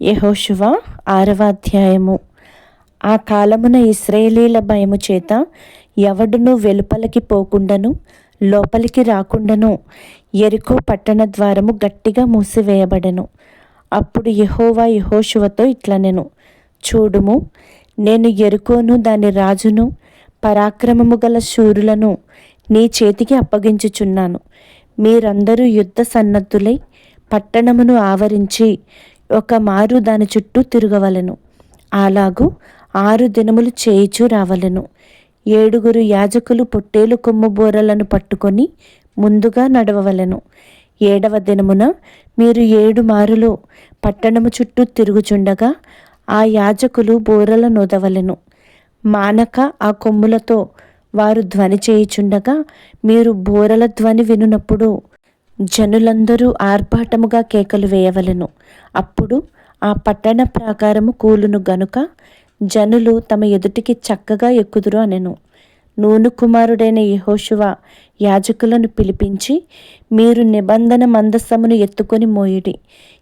యెహోషువ 6వ అధ్యాయము. ఆ కాలమున ఇశ్రాయేలీల భయము చేత ఎవడునూ వెలుపలికి పోకుండాను లోపలికి రాకుండాను యెరికో పట్టణ ద్వారము గట్టిగా మూసివేయబడెను. అప్పుడు యెహోవా యెహోషువతో ఇట్లనెను, చూడుము, నేను యెరికోను దాని రాజును పరాక్రమము గల శూరులను నీ చేతికి అప్పగించుచున్నాను. మీరందరూ యుద్ధ సన్నద్ధులై పట్టణమును ఆవరించి ఒక మారు దాని చుట్టూ తిరగవలెను. అలాగూ 6 దినములు చేయిచూ రావలెను. 7 యాజకులు పొట్టేలు కొమ్ము బూరలను పట్టుకొని ముందుగా నడవవలెను. 7వ దినమున మీరు 7 మారులు పట్టణము చుట్టూ తిరుగుచుండగా ఆ యాజకులు బూరల నొదవలెను. మానక ఆ కొమ్ములతో వారు ధ్వని చేయుచుండగా మీరు బూరల ధ్వని వినునప్పుడు జనులందరూ ఆర్భాటముగా కేకలు వేయవలెను. అప్పుడు ఆ పట్టణ ప్రాకారము కూలును గనుక జనులు తమ ఎదుటికి చక్కగా ఎక్కుదురు అనెను. నూను కుమారుడైన యెహోషువ యాజకులను పిలిపించి, మీరు నిబంధన మందసమును ఎత్తుకొని మోయుడి.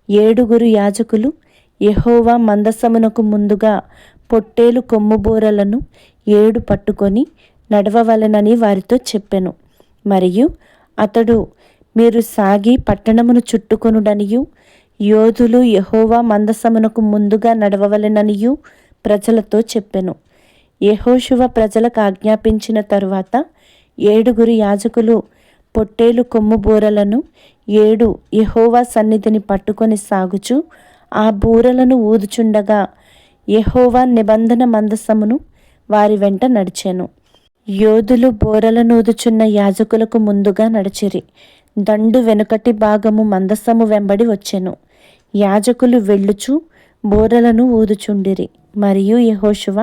7 యాజకులు యెహోవా మందసమునకు ముందుగా పొట్టేలు కొమ్ము బూరలను 7 పట్టుకొని నడవవలెనని వారితో చెప్పెను. మరియు అతడు, మీరు సాగి పట్టణమును చుట్టుకొనుడనియు యోధులు యెహోవా మందసమునకు ముందుగా నడవవలెననియు ప్రజలతో చెప్పెను. యెహోషువ ప్రజలకు ఆజ్ఞాపించిన తరువాత 7 యాజకులు పొట్టేలు కొమ్ము బూరలను 7 యెహోవా సన్నిధిని పట్టుకొని సాగుచు ఆ బూరలను ఊదుచుండగా యెహోవా నిబంధన మందసమును వారి వెంట నడిచెను. యోధులు బూరలనూదుచున్న యాజకులకు ముందుగా నడిచిరి. దండు వెనుకటి భాగము మందసము వెంబడి వచ్చెను. యాజకులు వెళ్ళుచు బూరలను ఊదుచుండిరి. మరియు యెహోషువ,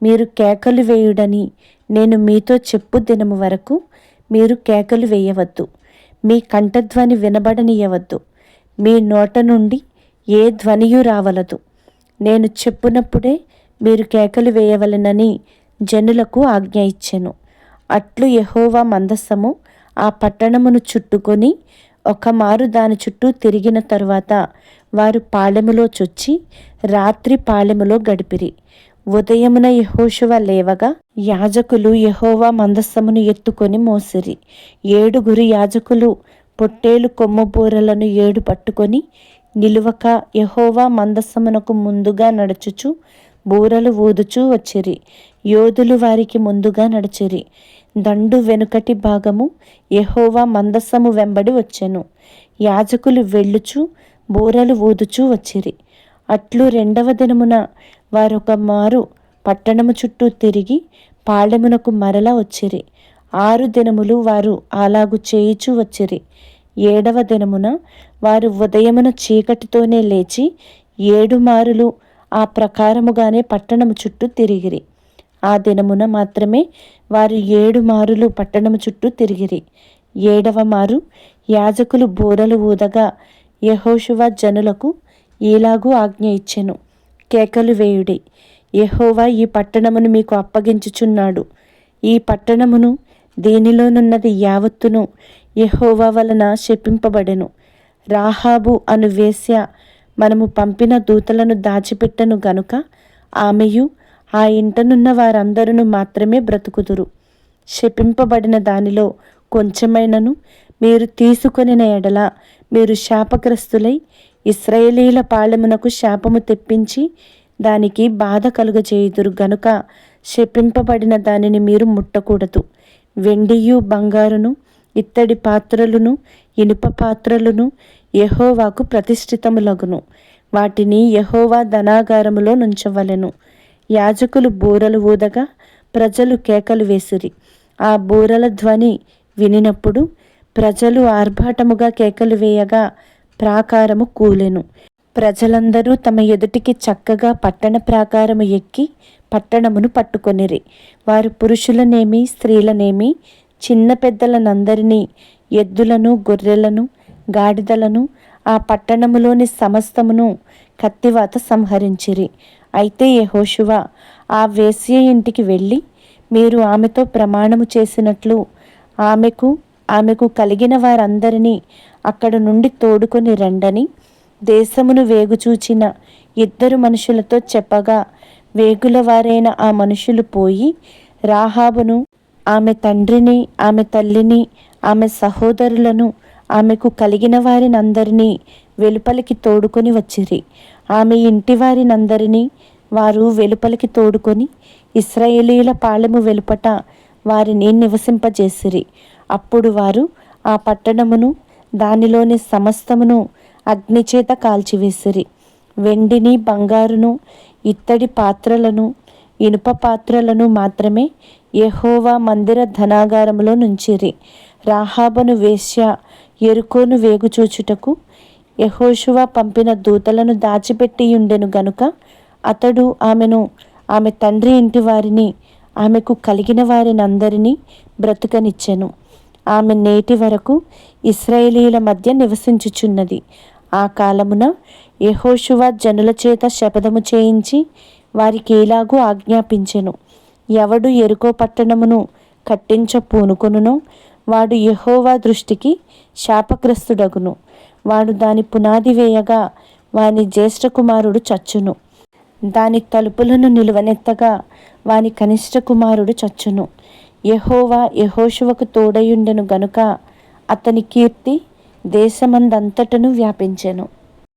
మీరు కేకలు వేయుడని నేను మీతో చెప్పు దినము వరకు మీరు కేకలు వేయవద్దు, మీ కంఠధ్వని వినబడనీయవద్దు, మీ నోట నుండి ఏ ధ్వనియు రావలదు. నేను చెప్పునప్పుడే మీరు కేకలు వేయవలెనని జనులకు ఆజ్ఞ ఇచ్చెను. అట్లు యెహోవా మందసము ఆ పట్టణమును చుట్టుకొని ఒక మారు దాని చుట్టూ తిరిగిన తరువాత వారు పాళెములో చొచ్చి రాత్రి పాళెములో గడిపిరి. ఉదయమున యెహోషువ లేవగా యాజకులు యెహోవా మందసమును ఎత్తుకొని మోసిరి. 7 యాజకులు పొట్టేలు కొమ్ము బూరలను 7 పట్టుకొని నిలువక యెహోవా మందసమునకు ముందుగా నడుచుచు బూరలు ఊదుచూ వచ్చిరి. యోధులు వారికి ముందుగా నడిచిరి. దండు వెనుకటి భాగము యెహోవా మందసము వెంబడి వచ్చెను. యాజకులు వెళ్ళుచు బూరలు ఊదుచూ వచ్చిరి. అట్లు 2వ దినమున వారొక మారు పట్టణము చుట్టూ తిరిగి పాళెమునకు మరల వచ్చిరి. 6 దినములు వారు అలాగు చేయిచూ వచ్చిరి. 7వ దినమున వారు ఉదయమున చీకటితోనే లేచి 7 మారులు ఆ ప్రకారముగానే పట్టణము చుట్టూ తిరిగిరి. ఆ దినమున మాత్రమే వారు 7 మారులు పట్టణము చుట్టూ తిరిగిరి. 7వ మారు యాజకులు బూరలు ఊదగా యెహోషువ జనులకు ఈలాగు ఆజ్ఞ ఇచ్చెను, కేకలు వేయుడి, యెహోవా ఈ పట్టణమును మీకు అప్పగించుచున్నాడు. ఈ పట్టణమును దీనిలోనున్నది యావత్తును యెహోవా వలన శపింపబడెను. రాహాబు అను వేశ్య మనము పంపిన దూతలను దాచిపెట్టెను గనుక ఆమెయు ఆ ఇంటనున్న వారందరూ మాత్రమే బ్రతుకుదురు. శపింపబడిన దానిలో కొంచెమైనను మీరు తీసుకొనిన ఎడల మీరు శాపగ్రస్తులై ఇశ్రాయేలీల పాళెమునకు శాపము తెప్పించి దానికి బాధ కలుగజేయుదురు గనుక శపింపబడిన దానిని మీరు ముట్టకూడదు. వెండియు బంగారును ఇత్తడి పాత్రలును ఇనుప పాత్రలును యెహోవాకు ప్రతిష్ఠితములగును. వాటిని యెహోవా ధనాగారములో నుంచవలెను. యాజకులు బూరలు ఊదగా ప్రజలు కేకలు వేసిరి. ఆ బూరల ధ్వని వినినప్పుడు ప్రజలు ఆర్భాటముగా కేకలు వేయగా ప్రాకారము కూలెను. ప్రజలందరూ తమ ఎదుటికి చక్కగా పట్టణ ప్రాకారము ఎక్కి పట్టణమును పట్టుకొనిరి. వారు పురుషులనేమి స్త్రీలనేమి చిన్న పెద్దలనందరినీ ఎద్దులను గొర్రెలను గాడిదలను ఆ పట్టణములోని సమస్తమును కత్తివాత సంహరించిరి. అయితే యెహోషువ ఆ వేశ్య ఇంటికి వెళ్ళి, మీరు ఆమెతో ప్రమాణము చేసినట్లు ఆమెకు కలిగిన వారందరినీ అక్కడ నుండి తోడుకొని రండని దేశమును వేగుచూచిన ఇద్దరు మనుషులతో చెప్పగా, వేగుల వారైన ఆ మనుషులు పోయి రాహాబును, ఆమె తండ్రిని, ఆమె తల్లిని, ఆమె సహోదరులను, ఆమెకు కలిగిన వారినందరినీ వెలుపలికి తోడుకొని వచ్చిరి. ఆమె ఇంటి వారినందరినీ వారు వెలుపలికి తోడుకొని ఇశ్రాయేలీయుల పాళెము వెలుపట వారిని నివసింపజేసిరి. అప్పుడు వారు ఆ పట్టణమును దానిలోని సమస్తమును అగ్నిచేత కాల్చివేసిరి. వెండిని, బంగారును, ఇత్తడి పాత్రలను, ఇనుప పాత్రలను మాత్రమే యెహోవా మందిర ధనాగారములో నుంచిరి. రాహాబను వేశ్య యెరికోను వేగుచూచుటకు యెహోషువ పంపిన దూతలను దాచిపెట్టియుండెను గనుక అతడు ఆమెను, ఆమె తండ్రి ఇంటి వారిని, ఆమెకు కలిగిన వారినందరినీ బ్రతుకనిచ్చెను. ఆమె నేటి వరకు ఇశ్రాయేలీయుల మధ్య నివసించుచున్నది. ఆ కాలమున యెహోషువ జనుల చేత శపథము చేయించి వారికి ఇలాగూ ఆజ్ఞాపించెను: ఎవడు యెరికో పట్టణమును కట్టించ పూనుకొనునో వాడు యెహోవా దృష్టికి శాపగ్రస్తుడగును. వాడు దాని పునాది వేయగా వాని జ్యేష్ఠ కుమారుడు చచ్చును. దాని తలుపులను నిలువనెత్తగా వాని కనిష్ట కుమారుడు చచ్చును. యెహోవా యెహోషువకు తోడయుండెను గనుక అతని కీర్తి దేశమందంతటను వ్యాపించెను.